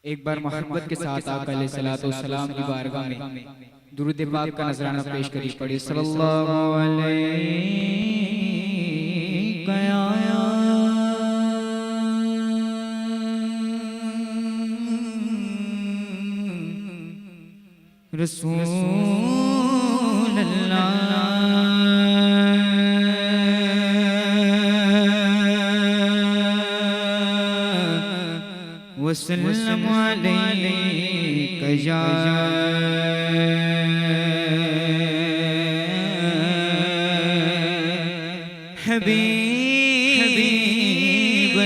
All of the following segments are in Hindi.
एक बार मोहब्बत के साथ आका अलैहिस्सलातु वस्सलाम की बारगाह में दुरूद पाक का नजराना पेश करी पड़ी। सल्लल्लाहु अलैहि रसूल अल्लाह वसल्लम अलैका या हबीब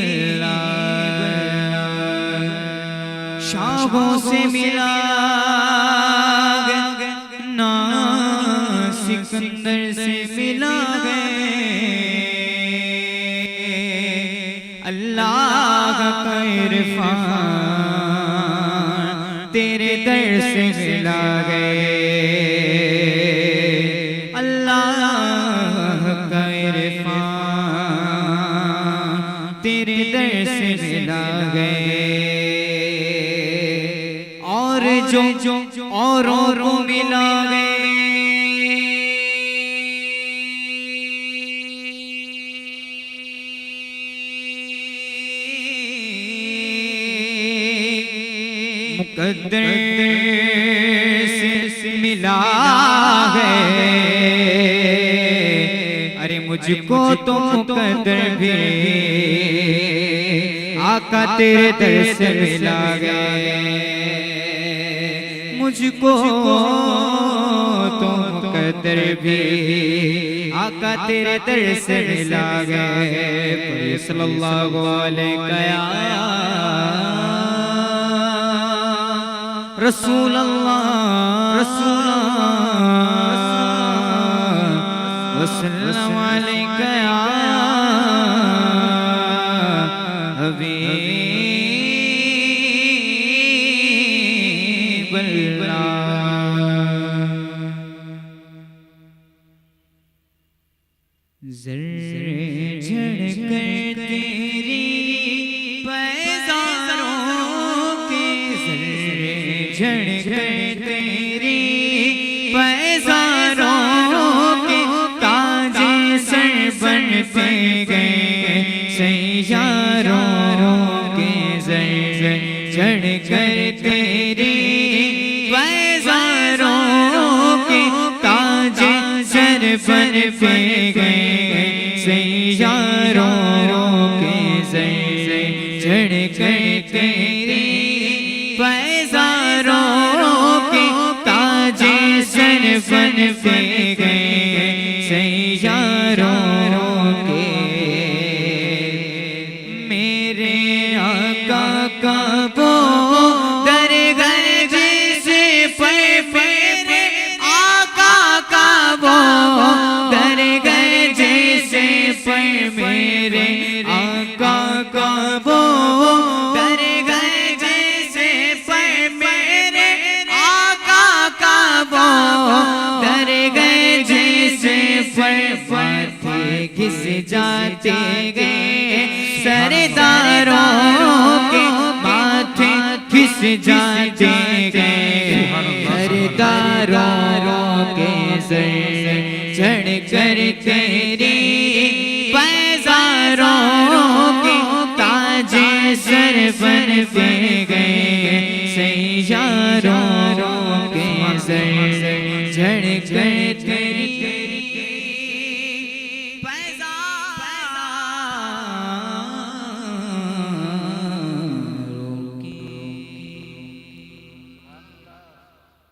अल्लाह। शाबों से मिला ना सिकंदर से मिला अल्लाह का इरफान तेरे दर से मिला गए। अल्लाह का इरफान तेरे दर से मिला गए। और जो औरों को मिला गए मुकद्दर से मिला है। अरे मुझको तो मुकद्दर भी आका तेरे दर से मिला गए। मुझको तो मुकद्दर भी आका तेरे दर से मिला गए। सल्लल्लाहु अलैहि रसूल अल्लाह वसल्लम अलैका या हबीब अल्लाह। ज़र्रे झड़कर तेरी पैज़ारों के झड़कर तेरी पैज़ारों के ताजे सर बनते गए सैयारों के। ज़र्रे झड़कर तेरी पैज़ारों के ताजे सर बनते गए सैयारों के। ज़र्रे झड़कर तेरी पैज़ारों के ताजे सर बनते गए सैयारों के। मेरे आका का वो दरगाह जिसे मेरे आका का वो दरगाह जिसे मेरे आका का वो घिस जाते गए सरदारों के माथे घिस जाते गए सरदारों के। ज़र्रे झड़कर तेरी पैज़ारों के ताजे सर बनते गए सैयारों के। ज़र्रे झड़कर तेरी